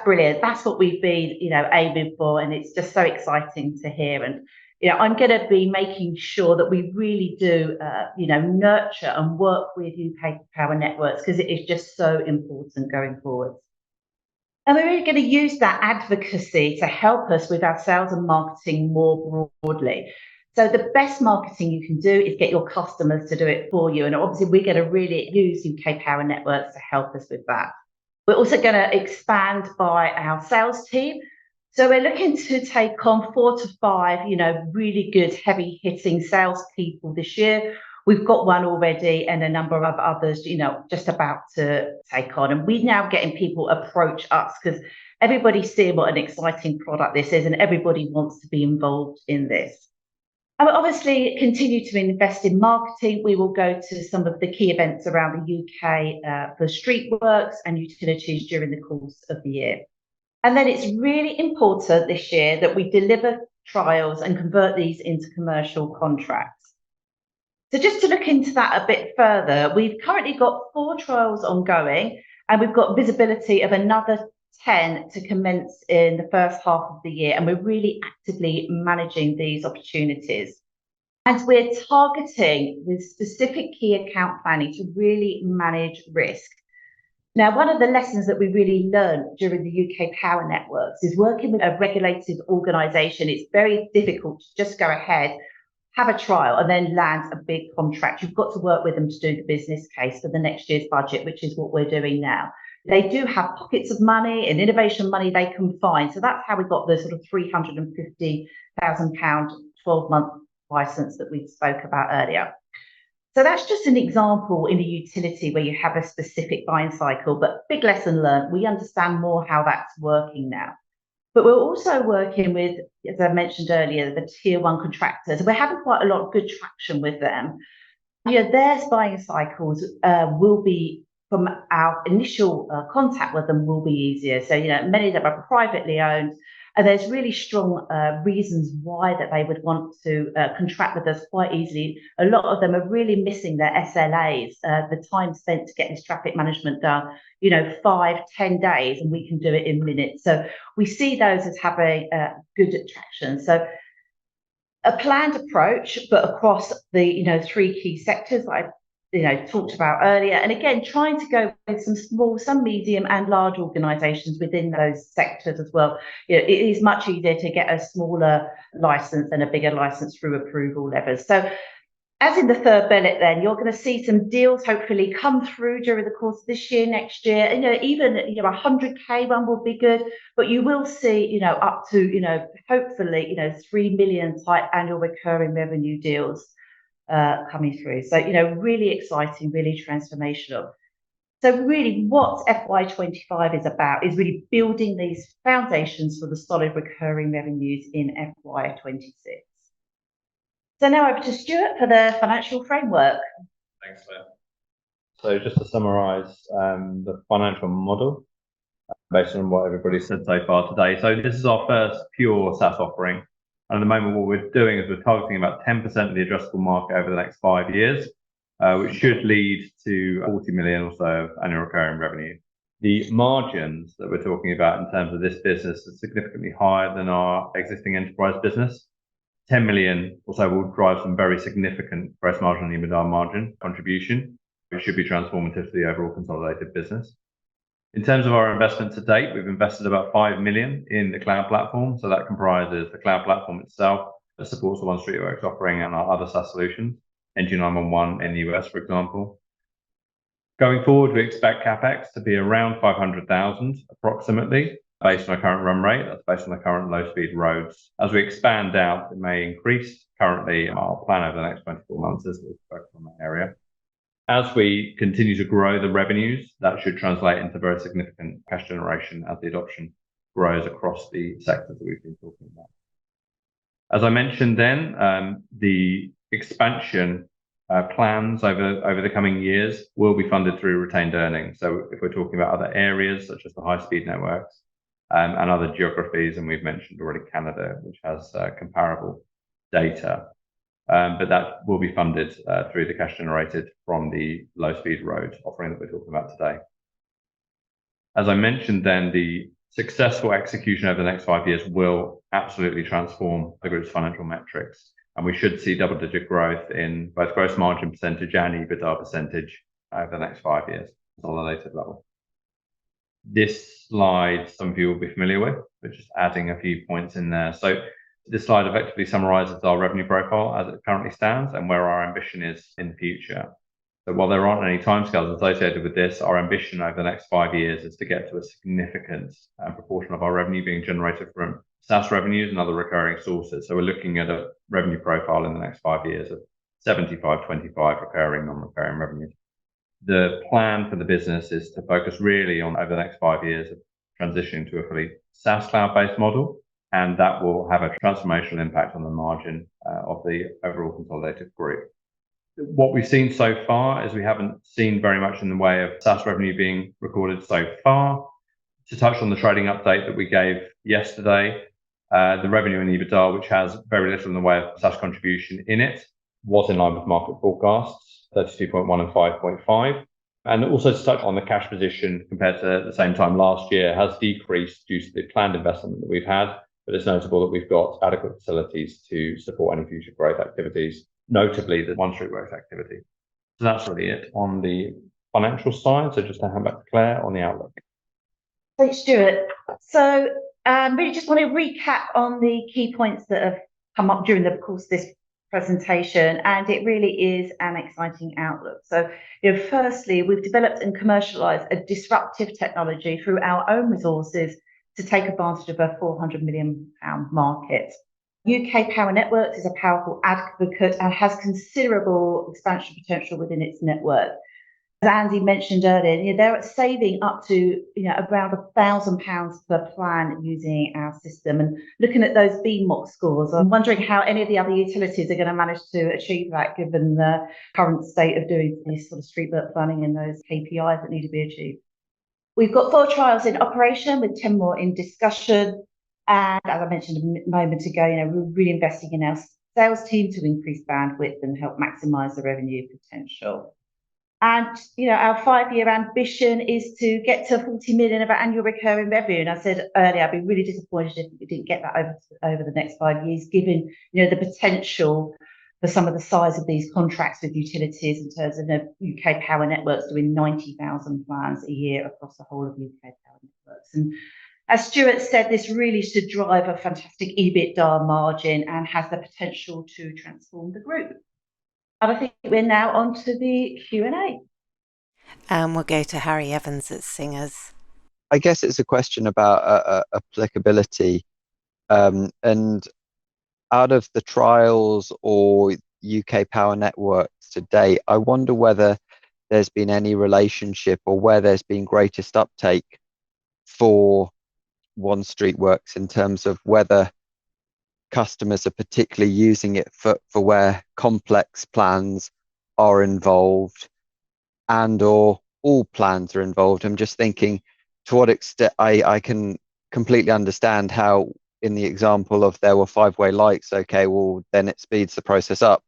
brilliant. That's what we've been, aiming for, and it's just so exciting to hear. And I'm going to be making sure that we really do, nurture and work with UK Power Networks, because it is just so important going forward. And we're really going to use that advocacy to help us with our sales and marketing more broadly. So the best marketing you can do is get your customers to do it for you. And obviously, we're going to really use UK Power Networks to help us with that. We're also going to expand by our sales team. So we're looking to take on 4 to 5, really good heavy hitting salespeople this year. We've got one already and a number of others, just about to take on. And we're now getting people approach us because everybody's seeing what an exciting product this is and everybody wants to be involved in this. And we'll obviously continue to invest in marketing. We will go to some of the key events around the UK for Streetworks and utilities during the course of the year. And then it's really important this year that we deliver trials and convert these into commercial contracts. So just to look into that a bit further, we've currently got 4 trials ongoing, and we've got visibility of another 10 to commence in the first half of the year, and we're really actively managing these opportunities. And we're targeting with specific key account planning to really manage risk. Now, one of the lessons that we really learned during the UK Power Networks is working with a regulated organisation. It's very difficult to just go ahead, have a trial and then land a big contract. You've got to work with them to do the business case for the next year's budget, which is what we're doing now. They do have pockets of money and innovation money they can find. So that's how we got the sort of £350,000 12-month license that we spoke about earlier. So that's just an example in a utility where you have a specific buying cycle, but big lesson learned. We understand more how that's working now. But we're also working with, as I mentioned earlier, the tier 1 contractors. We're having quite a lot of good traction with them. You know, their buying cycles will be, from our initial contact with them, will be easier. So, you know, many of them are privately owned, and there's really strong reasons why that they would want to contract with us quite easily. A lot of them are really missing their SLAs, the time spent to get this traffic management done, you know, 5-10 days, and we can do it in minutes. So we see those as having good traction. So a planned approach, but across the, you know, 3 key sectors that I talked about earlier, and again trying to go with some small, some medium and large organisations within those sectors as well. You know, it is much easier to get a smaller licence than a bigger licence through approval levels. So as in the third bullet, then you're going to see some deals hopefully come through during the course of this year, next year. You know, even 100k one will be good, but you will see up to hopefully 3 million type annual recurring revenue deals coming through. So, really exciting, really transformational. So really what FY25 is about is really building these foundations for the solid recurring revenues in FY26. So now over to Stuart for the financial framework. Thanks, Claire. So just to summarise the financial model based on what everybody said so far today. So this is our first pure SaaS offering. And at the moment, what we're doing is we're targeting about 10% of the addressable market over the next 5 years, which should lead to 40 million or so of annual recurring revenue. The margins that we're talking about in terms of this business are significantly higher than our existing enterprise business. 10 million or so will drive some very significant gross margin and EBITDA margin contribution, which should be transformative to the overall consolidated business. In terms of our investment to date, we've invested about 5 million in the cloud platform. So that comprises the cloud platform itself that supports the 1Streetworks offering and our other SaaS solutions, NG911 in the US, for example. Going forward, we expect CapEx to be around 500,000 approximately, based on our current run rate. That's based on the current low-speed roads. As we expand out, it may increase. Currently, our plan over the next 24 months is to focus on that area. As we continue to grow the revenues, that should translate into very significant cash generation as the adoption grows across the sectors that we've been talking about. As I mentioned then, the expansion plans over the coming years will be funded through retained earnings. So if we're talking about other areas such as the high-speed networks and other geographies, and we've mentioned already Canada, which has comparable data, but that will be funded through the cash generated from the low-speed road offering that we're talking about today. As I mentioned then, the successful execution over the next 5 years will absolutely transform the group's financial metrics. And we should see double-digit growth in both gross margin percentage and EBITDA percentage over the next 5 years, consolidated level. This slide, some of you will be familiar with, but just adding a few points in there. So this slide effectively summarises our revenue profile as it currently stands and where our ambition is in the future. So while there aren't any timescales associated with this, our ambition over the next 5 years is to get to a significant proportion of our revenue being generated from SaaS revenues and other recurring sources. So we're looking at a revenue profile in the next 5 years of 75-25 recurring, non-recurring revenues. The plan for the business is to focus really on, over the next 5 years, of transitioning to a fully SaaS cloud-based model, and that will have a transformational impact on the margin of the overall consolidated group. What we've seen so far is we haven't seen very much in the way of SaaS revenue being recorded so far. To touch on the trading update that we gave yesterday, the revenue and EBITDA, which has very little in the way of SaaS contribution in it, was in line with market forecasts, 32.1 and 5.5. And also to touch on the cash position compared to the same time last year has decreased due to the planned investment that we've had, but it's notable that we've got adequate facilities to support any future growth activities, notably the 1Streetworks activity. So that's really it on the financial side. So just to hand back to Claire on the outlook. Thanks, Stuart. So really just want to recap on the key points that have come up during the course of this presentation, and it really is an exciting outlook. So, firstly, we've developed and commercialised a disruptive technology through our own resources to take advantage of a £400 million market. UK Power Networks is a powerful advocate and has considerable expansion potential within its network. As Andy mentioned earlier, they're saving up to around £1,000 per plan using our system. And looking at those BMOC scores, I'm wondering how any of the other utilities are going to manage to achieve that, given the current state of doing this sort of street work planning and those KPIs that need to be achieved. We've got 4 trials in operation with 10 more in discussion. And as I mentioned a moment ago, we're really investing in our sales team to increase bandwidth and help maximise the revenue potential. And, our 5-year ambition is to get to 40 million of annual recurring revenue. And I said earlier, I'd be really disappointed if we didn't get that over the next 5 years, given, the potential for some of the size of these contracts with utilities in terms of UK Power Networks doing 90,000 plans a year across the whole of UK Power Networks. And as Stuart said, this really should drive a fantastic EBITDA margin and has the potential to transform the group. And I think we're now on to the Q&A. And we'll go to Harry Evans at Singers. I guess it's a question about applicability. And out of the trials or UK Power Networks today, I wonder whether there's been any relationship or where there's been greatest uptake for 1Streetworks in terms of whether customers are particularly using it for where complex plans are involved and or all plans are involved. I'm just thinking to what extent I can completely understand how in the example of there were 5-way lights, okay, well then it speeds the process up.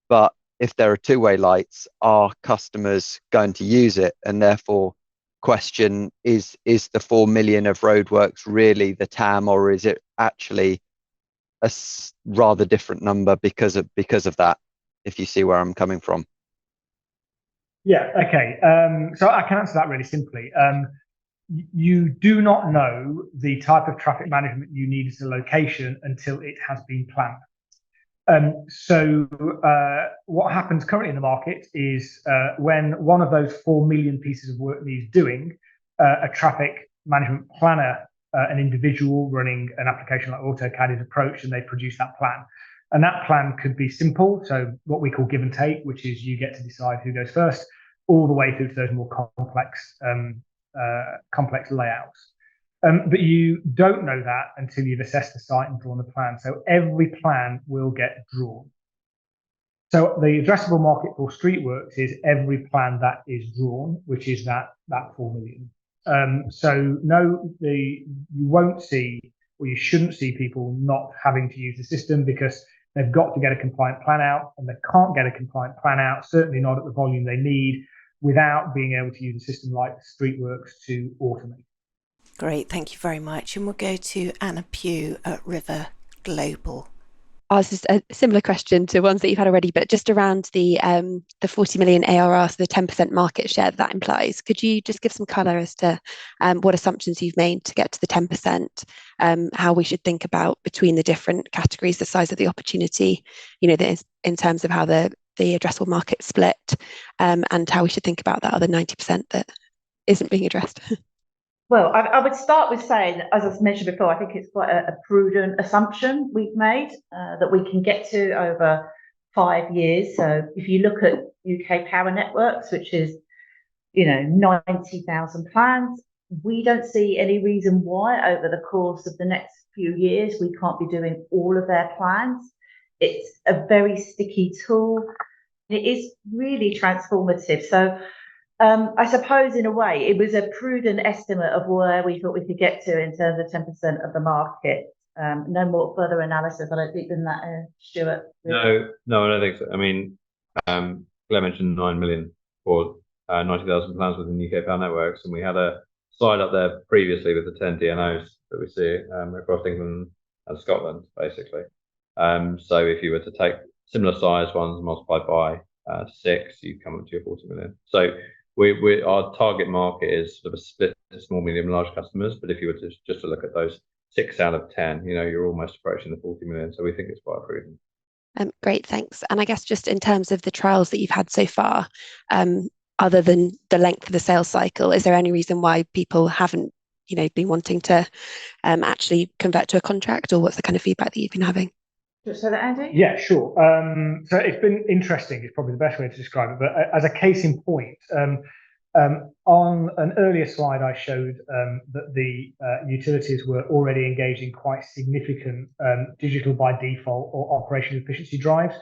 But if there are 2-way lights, are customers going to use it? And therefore question is the 4 million of roadworks really the TAM, or is it actually a rather different number because of that, if you see where I'm coming from? Yeah, okay. So I can answer that really simply. You do not know the type of traffic management you need as a location until it has been planned. So what happens currently in the market is when one of those 4 million pieces of work needs doing, a traffic management planner, an individual running an application like AutoCAD is approached and they produce that plan. And that plan could be simple, so what we call give and take, which is you get to decide who goes first, all the way through to those more complex layouts. But you don't know that until you've assessed the site and drawn the plan. So every plan will get drawn. So the addressable market for Streetworks is every plan that is drawn, which is that 4 million. So no, you won't see, or you shouldn't see people not having to use the system because they've got to get a compliant plan out, and they can't get a compliant plan out, certainly not at the volume they need, without being able to use a system like Streetworks to automate. Great, thank you very much. And we'll go to Anna Pugh at River Global. Ours is a similar question to ones that you've had already, but just around the 40 million ARR, so the 10% market share that implies. Could you just give some colour as to what assumptions you've made to get to the 10%, how we should think about between the different categories, the size of the opportunity, in terms of how the addressable market split, and how we should think about that other 90% that isn't being addressed? Well, I would start with saying, as I mentioned before, I think it's quite a prudent assumption we've made that we can get to over 5 years. So if you look at UK Power Networks, which is, 90,000 plans, we don't see any reason why over the course of the next few years. We can't be doing all of their plans. It's a very sticky tool. It is really transformative. So I suppose in a way it was a prudent estimate of where we thought we could get to in terms of 10% of the market. No more further analysis, I don't think, than that, Stuart. No, I don't think so. I mean, Claire mentioned 9 million for 90,000 plans within UK Power Networks, and we had a slide up there previously with the 10 DNOs that we see across England and Scotland, basically. So if you were to take similar size ones multiplied by 6, you come up to your 40 million. So our target market is sort of a split to small, medium, large customers. But if you were to just to look at those 6 out of 10, you're almost approaching the 40 million. So we think it's quite prudent. Great, thanks. And I guess just in terms of the trials that you've had so far, other than the length of the sales cycle, is there any reason why people haven't, been wanting to actually convert to a contract, or what's the kind of feedback that you've been having? So that, Andy? Yeah, sure. So it's been interesting, is probably the best way to describe it. But as a case in point, on an earlier slide, I showed that the utilities were already engaged in quite significant digital by default or operational efficiency drives.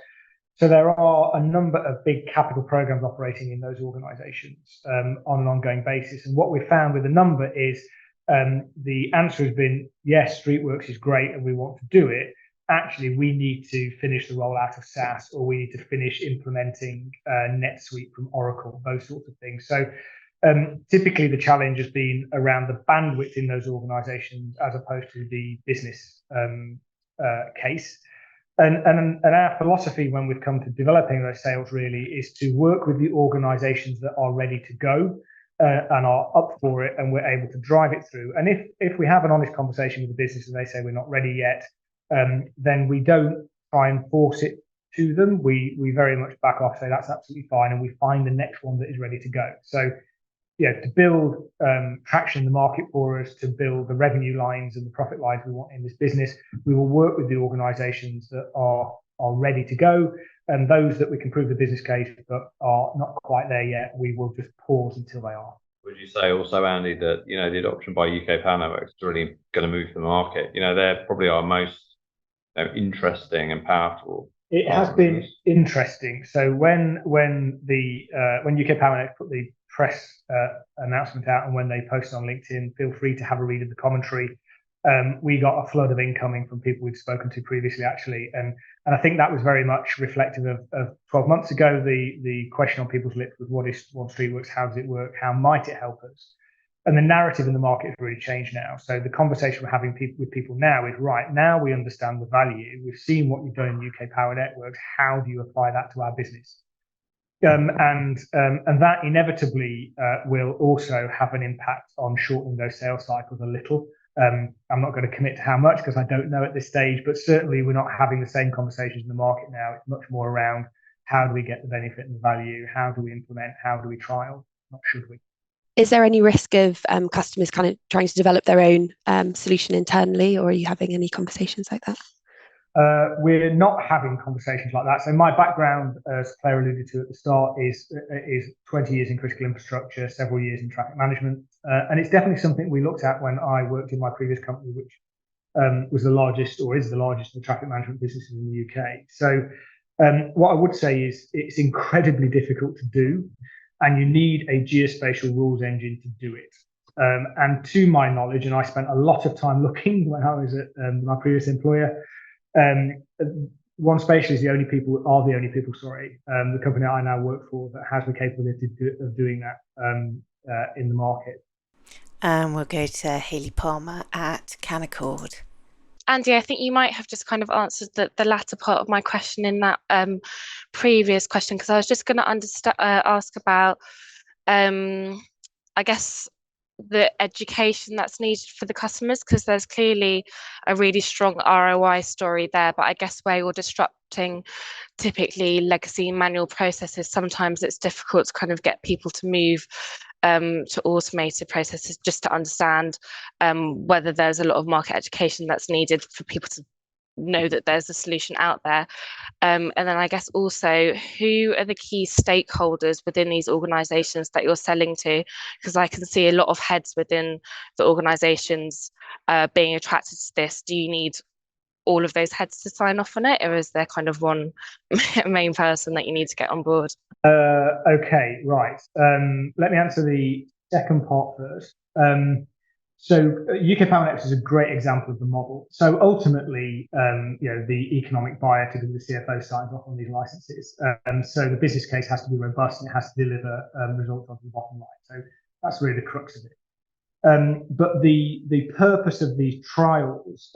So there are a number of big capital programs operating in those organisations on an ongoing basis. And what we found with a number is the answer has been, yes, Streetworks is great and we want to do it. Actually, we need to finish the rollout of SaaS, or we need to finish implementing NetSuite from Oracle, those sorts of things. So typically the challenge has been around the bandwidth in those organisations as opposed to the business case. And our philosophy when we've come to developing those sales really is to work with the organisations that are ready to go and are up for it, and we're able to drive it through. And if we have an honest conversation with the business and they say we're not ready yet, then we don't try and force it to them. We very much back off, say that's absolutely fine, and we find the next one that is ready to go. So to build traction in the market for us, to build the revenue lines and the profit lines we want in this business, we will work with the organisations that are ready to go, and those that we can prove the business case but are not quite there yet, we will just pause until they are. Would you say also, Andy, that the adoption by UK Power Networks is really going to move the market? They're probably our most interesting and powerful. It has been interesting. So when UK Power Networks put the press announcement out and when they posted on LinkedIn, feel free to have a read of the commentary. We got a flood of incoming from people we'd spoken to previously, actually, and I think that was very much reflective of 12 months ago. The question on people's lips was, what is 1Streetworks? How does it work? How might it help us? And the narrative in the market has really changed now. So the conversation we're having with people now is, right, now we understand the value. We've seen what you've done in UK Power Networks. How do you apply that to our business? And that inevitably will also have an impact on shortening those sales cycles a little. I'm not going to commit to how much because I don't know at this stage, but certainly we're not having the same conversations in the market now. It's much more around how do we get the benefit and the value? How do we implement? How do we trial? Not should we? Is there any risk of customers kind of trying to develop their own solution internally, or are you having any conversations like that? We're not having conversations like that. So my background, as Claire alluded to at the start, is 20 years in critical infrastructure, several years in traffic management. And it's definitely something we looked at when I worked in my previous company, which was the largest, or is the largest, of the traffic management businesses in the UK. So what I would say is it's incredibly difficult to do, and you need a geospatial rules engine to do it. And to my knowledge, and I spent a lot of time looking when I was at my previous employer, 1Spatial is the only people, the company I now work for, that has the capability of doing that in the market. And we'll go to Hayley Palmer at Canaccord. Andy, I think you might have just kind of answered the latter part of my question in that previous question, because I was just going to ask about, I guess, the education that's needed for the customers, because there's clearly a really strong ROI story there, but I guess where you're disrupting typically legacy manual processes, sometimes it's difficult to kind of get people to move to automated processes, just to understand whether there's a lot of market education that's needed for people to know that there's a solution out there. And then I guess also, who are the key stakeholders within these organisations that you're selling to? Because I can see a lot of heads within the organisations being attracted to this. Do you need all of those heads to sign off on it, or is there kind of one main person that you need to get on board? Okay, right. Let me answer the second part first. So UK Power Networks is a great example of the model. So ultimately, the economic buyer, typically the CFO, signs off on these licenses. So the business case has to be robust and it has to deliver results onto the bottom line. So that's really the crux of it. But the purpose of these trials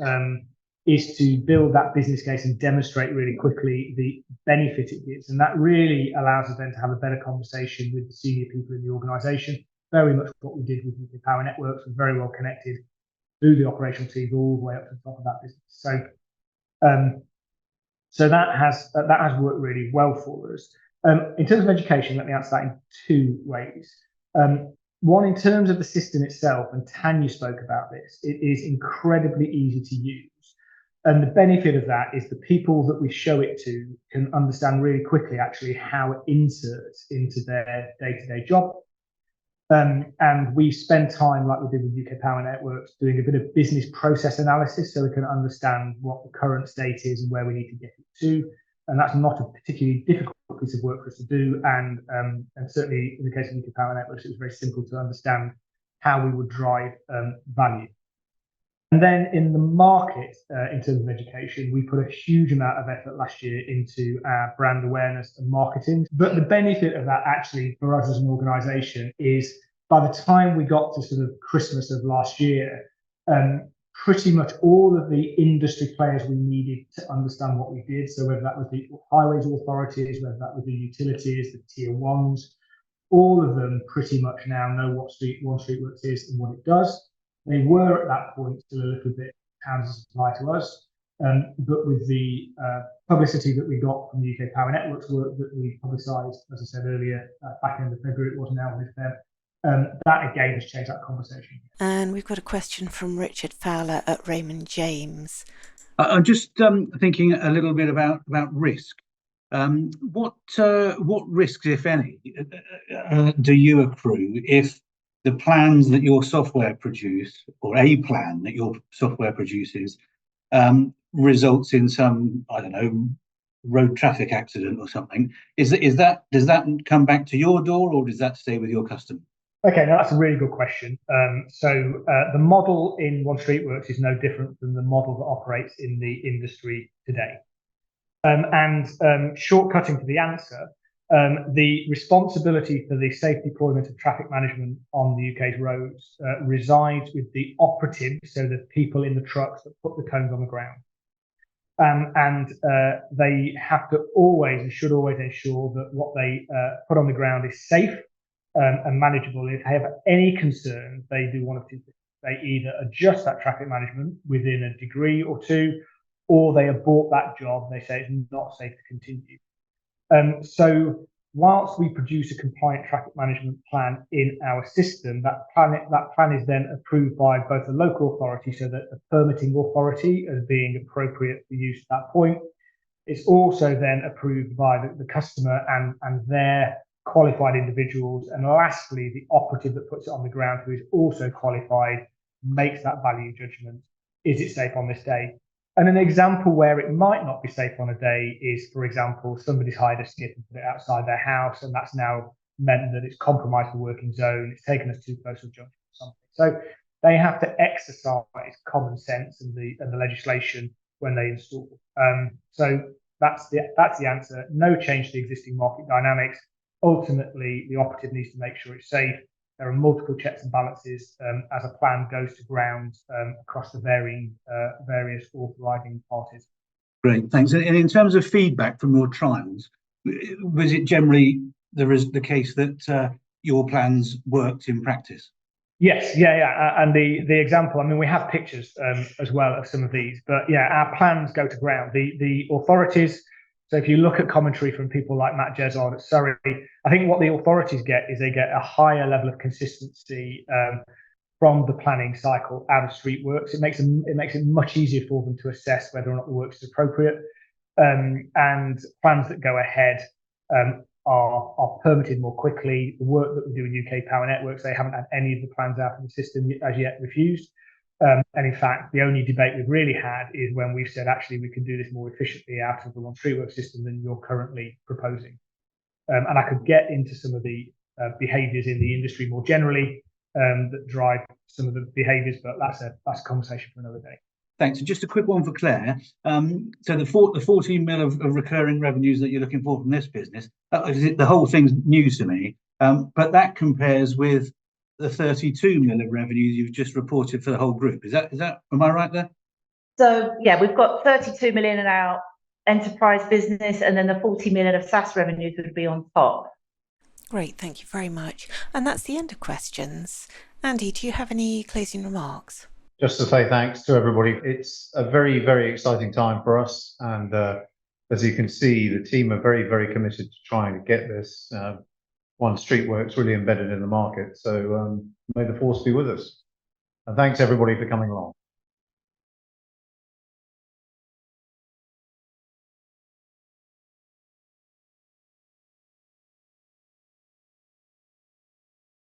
is to build that business case and demonstrate really quickly the benefit it gives. And that really allows us then to have a better conversation with the senior people in the organisation. Very much what we did with UK Power Networks. We're very well connected through the operational teams all the way up to the top of that business. So that has worked really well for us. In terms of education, let me answer that in two ways. One, in terms of the system itself, and Tanya spoke about this, it is incredibly easy to use. And the benefit of that is the people that we show it to can understand really quickly actually how it inserts into their day-to-day job. And we spend time, like we did with UK Power Networks, doing a bit of business process analysis so we can understand what the current state is and where we need to get it to. And that's not a particularly difficult piece of work for us to do. And certainly in the case of UK Power Networks, it was very simple to understand how we would drive value. And then in the market, in terms of education, we put a huge amount of effort last year into our brand awareness and marketing. But the benefit of that actually for us as an organisation is by the time we got to sort of Christmas of last year, pretty much all of the industry players we needed to understand what we did. So whether that was the highways authorities, whether that was the utilities, the tier ones, all of them pretty much now know what 1Streetworks is and what it does. They were at that point still a little bit, how does it apply to us? But with the publicity that we got from the UK Power Networks work that we publicised, as I said earlier, back in February, it was now with them, that again has changed that conversation. And we've got a question from Richard Fowler at Raymond James. I'm just thinking a little bit about risk. What risks, if any, do you accrue if the plans that your software produce, or a plan that your software produces, results in some, I don't know, road traffic accident or something? Does that come back to your door, or does that stay with your customer? Okay, now that's a really good question. So the model in 1Streetworks is no different than the model that operates in the industry today. Shortcutting to the answer, the responsibility for the safe deployment of traffic management on the UK's roads resides with the operatives, so the people in the trucks that put the cones on the ground. They have to always and should always ensure that what they put on the ground is safe and manageable. If they have any concerns, they do one of two things. They either adjust that traffic management within a degree or two, or they abort that job. They say it's not safe to continue. So whilst we produce a compliant traffic management plan in our system, that plan is then approved by both the local authority, so that the permitting authority as being appropriate for use at that point. It's also then approved by the customer and their qualified individuals. And lastly, the operative that puts it on the ground, who is also qualified, makes that value judgment. Is it safe on this day? And an example where it might not be safe on a day is, for example, somebody's hired a skip and put it outside their house, and that's now meant that it's compromised the working zone. It's taken us too close to a junction or something. So they have to exercise common sense and the legislation when they install. So that's the answer. No change to the existing market dynamics. Ultimately, the operative needs to make sure it's safe. There are multiple checks and balances as a plan goes to ground across the various authorising parties. Great, thanks. And in terms of feedback from your trials, was it generally the case that your plans worked in practice? Yes, yeah. And the example, I mean, we have pictures as well of some of these, but yeah, our plans go to ground. The authorities. So if you look at commentary from people like Matt Jezard at Surrey, I think what the authorities get is they get a higher level of consistency from the planning cycle out of Streetworks. It makes it much easier for them to assess whether or not the work is appropriate. And plans that go ahead are permitted more quickly. The work that we do in UK Power Networks, they haven't had any of the plans out of the system as yet refused. And in fact, the only debate we've really had is when we've said, actually, we can do this more efficiently out of the 1Streetworks system than you're currently proposing. And I could get into some of the behaviours in the industry more generally that drive some of the behaviours, but that's a conversation for another day. Thanks. And just a quick one for Claire. So the 14 mil of recurring revenues that you're looking for from this business, the whole thing's news to me, but that compares with the 32 mil of revenues you've just reported for the whole group. Is that am I right there? So yeah, we've got 32 million in our enterprise business, and then the 40 million of SaaS revenues would be on top. Great, thank you very much. And that's the end of questions. Andy, do you have any closing remarks? Just to say thanks to everybody. It's a very, very exciting time for us. And as you can see, the team are very, very committed to trying to get this 1Streetworks really embedded in the market. So may the force be with us. And thanks everybody for coming along.